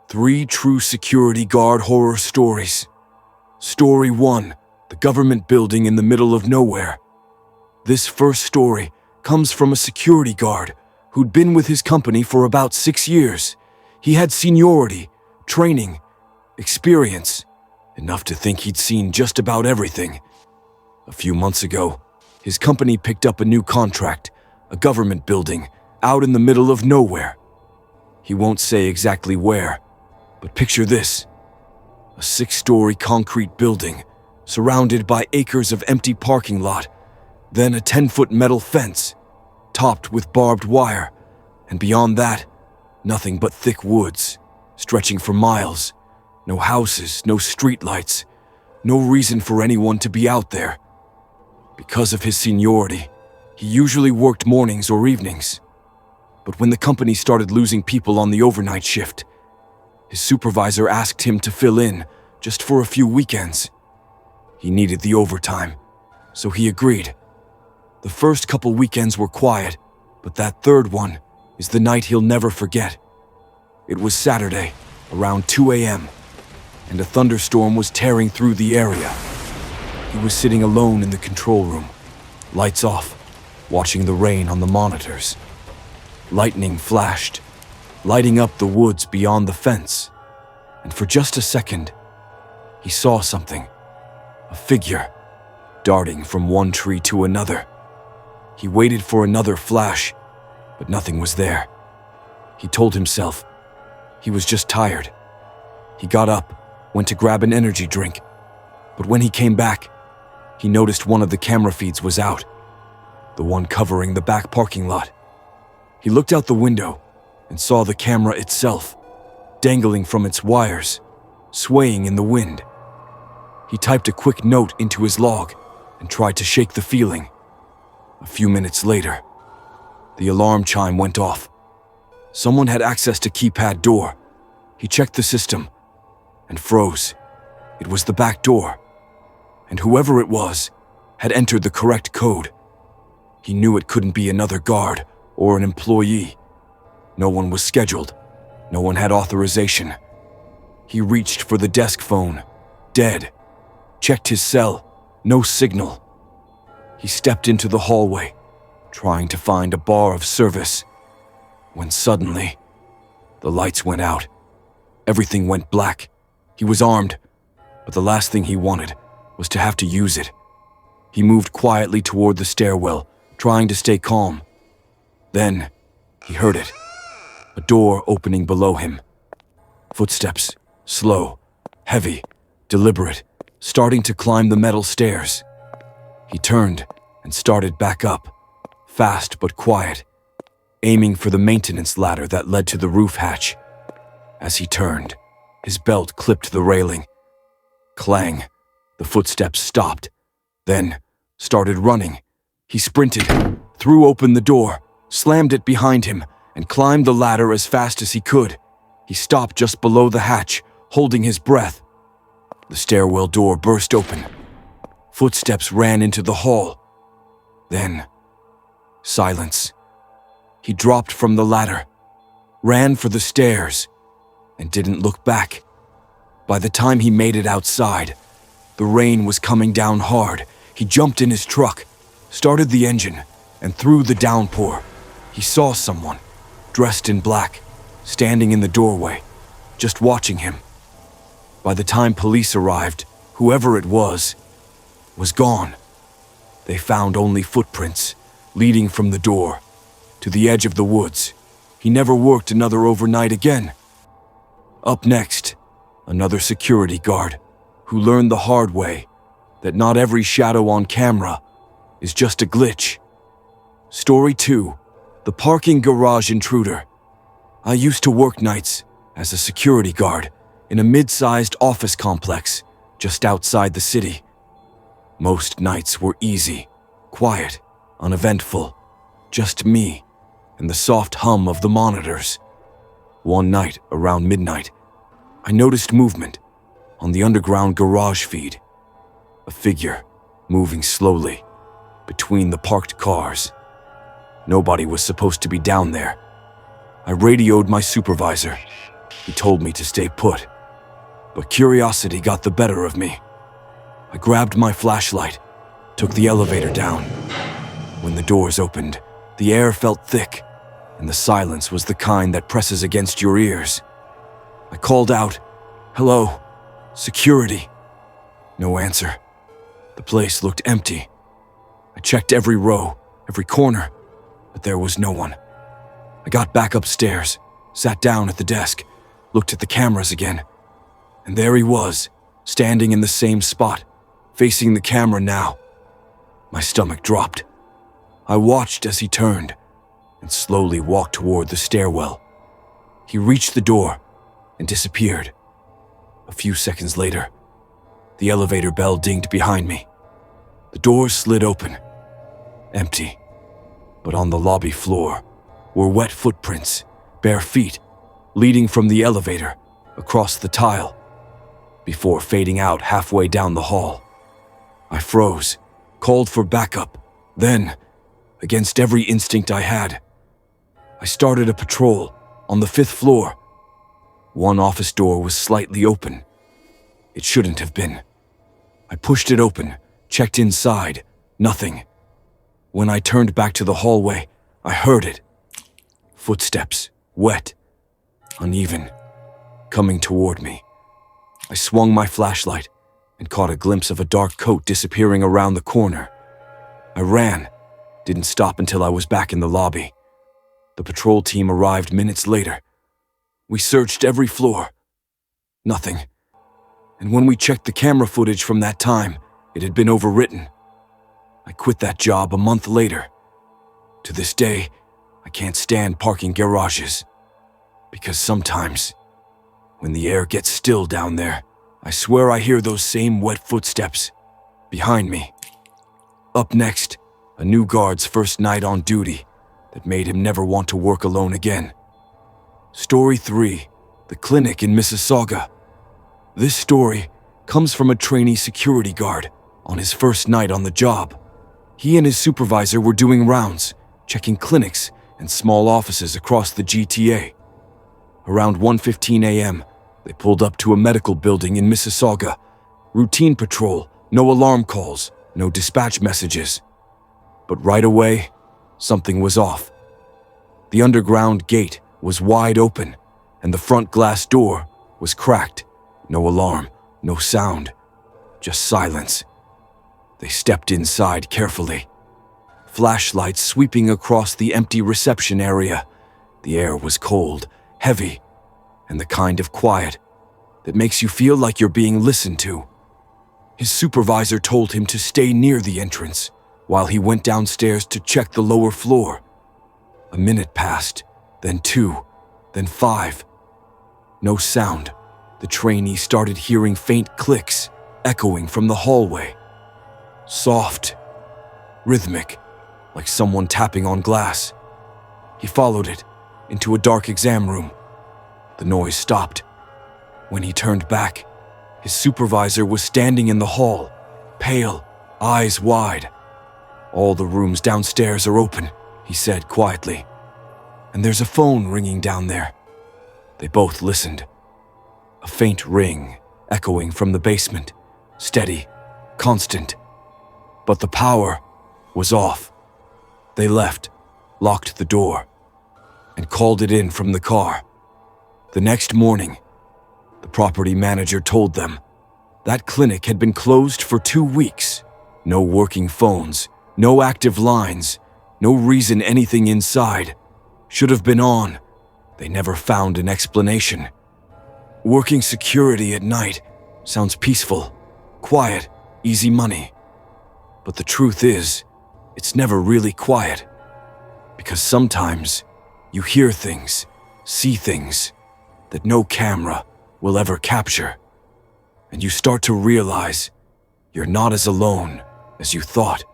3 true security guard horror stories. Story 1, the government building in the middle of nowhere. This first story comes from a security guard who'd been with his company for about 6 years. He had seniority, training, experience, enough to think he'd seen just about everything. A few months ago, his company picked up a new contract, a government building, out in the middle of nowhere. He won't say exactly where, but picture this: a 6-story concrete building, surrounded by acres of empty parking lot, then a 10-foot metal fence, topped with barbed wire, and beyond that, nothing but thick woods, stretching for miles. No houses, no streetlights, no reason for anyone to be out there. Because of his seniority, he usually worked mornings or evenings. But when the company started losing people on the overnight shift, his supervisor asked him to fill in just for a few weekends. He needed the overtime, so he agreed. The first couple weekends were quiet, but that third one is the night he'll never forget. It was Saturday, around 2 a.m., and a thunderstorm was tearing through the area. He was sitting alone in the control room, lights off, watching the rain on the monitors. Lightning flashed, lighting up the woods beyond the fence, and for just a second, he saw something, a figure, darting from one tree to another. He waited for another flash, but nothing was there. He told himself he was just tired. He got up, went to grab an energy drink, but when he came back, he noticed one of the camera feeds was out, the one covering the back parking lot. He looked out the window and saw the camera itself, dangling from its wires, swaying in the wind. He typed a quick note into his log and tried to shake the feeling. A few minutes later, the alarm chime went off. Someone had access to keypad door. He checked the system and froze. It was the back door, and whoever it was had entered the correct code. He knew it couldn't be another guard or an employee. No one was scheduled. No one had authorization. He reached for the desk phone. Dead. Checked his cell. No signal. He stepped into the hallway, trying to find a bar of service, when suddenly, the lights went out. Everything went black. He was armed, but the last thing he wanted was to have to use it. He moved quietly toward the stairwell, trying to stay calm. Then, he heard it. A door opening below him. Footsteps, slow, heavy, deliberate, starting to climb the metal stairs. He turned and started back up, fast but quiet, aiming for the maintenance ladder that led to the roof hatch. As he turned, his belt clipped the railing. Clang. The footsteps stopped, then started running. He sprinted, threw open the door, slammed it behind him, and climbed the ladder as fast as he could. He stopped just below the hatch, holding his breath. The stairwell door burst open. Footsteps ran into the hall. Then, silence. He dropped from the ladder, ran for the stairs, and didn't look back. By the time he made it outside, the rain was coming down hard. He jumped in his truck, started the engine, and through the downpour, he saw someone, dressed in black, standing in the doorway, just watching him. By the time police arrived, whoever it was gone. They found only footprints, leading from the door to the edge of the woods. He never worked another overnight again. Up next, another security guard who learned the hard way that not every shadow on camera is just a glitch. Story 2, the parking garage intruder. I used to work nights as a security guard in a mid-sized office complex just outside the city. Most nights were easy, quiet, uneventful, just me and the soft hum of the monitors. One night around midnight, I noticed movement on the underground garage feed. A figure moving slowly between the parked cars. Nobody was supposed to be down there. I radioed my supervisor, He told me to stay put, but curiosity got the better of me. I grabbed my flashlight, took the elevator down. When the doors opened, the air felt thick, and the silence was the kind that presses against your ears. I called out, "Hello, security." No answer. The place looked empty. I checked every row, every corner, but there was no one. I got back upstairs, sat down at the desk, looked at the cameras again, and there he was, standing in the same spot, facing the camera now. My stomach dropped. I watched as he turned and slowly walked toward the stairwell. He reached the door and disappeared. A few seconds later, the elevator bell dinged behind me. The doors slid open. Empty. But on the lobby floor were wet footprints, bare feet, leading from the elevator across the tile, before fading out halfway down the hall. I froze, called for backup. Then, against every instinct I had, I started a patrol on the 5th floor. One office door was slightly open. It shouldn't have been. I pushed it open, checked inside. Nothing. When I turned back to the hallway, I heard it. Footsteps, wet, uneven, coming toward me. I swung my flashlight and caught a glimpse of a dark coat disappearing around the corner. I ran, didn't stop until I was back in the lobby. The patrol team arrived minutes later. We searched every floor. Nothing. And when we checked the camera footage from that time, it had been overwritten. I quit that job a month later. To this day, I can't stand parking garages. Because sometimes, when the air gets still down there, I swear I hear those same wet footsteps behind me. Up next, a new guard's first night on duty that made him never want to work alone again. Story 3, The Clinic in Mississauga. This story comes from a trainee security guard on his first night on the job. He and his supervisor were doing rounds, checking clinics and small offices across the GTA. Around 1:15 a.m., they pulled up to a medical building in Mississauga. Routine patrol, no alarm calls, no dispatch messages. But right away, something was off. The underground gate was wide open, and the front glass door was cracked. No alarm, no sound, just silence. They stepped inside carefully. Flashlights sweeping across the empty reception area. The air was cold, heavy, and the kind of quiet that makes you feel like you're being listened to. His supervisor told him to stay near the entrance while he went downstairs to check the lower floor. A minute passed, then 2, then 5. No sound. The trainee started hearing faint clicks echoing from the hallway. Soft, rhythmic, like someone tapping on glass. He followed it into a dark exam room. The noise stopped. When he turned back, his supervisor was standing in the hall, pale, eyes wide. "All the rooms downstairs are open," he said quietly. "And there's a phone ringing down there." They both listened. A faint ring echoing from the basement, steady, constant. But the power was off. They left, locked the door, and called it in from the car. The next morning, the property manager told them that clinic had been closed for 2 weeks. No working phones, no active lines, no reason anything inside should have been on. They never found an explanation. Working security at night sounds peaceful, quiet, easy money. But the truth is, it's never really quiet. Because sometimes you hear things, see things that no camera will ever capture. And you start to realize you're not as alone as you thought.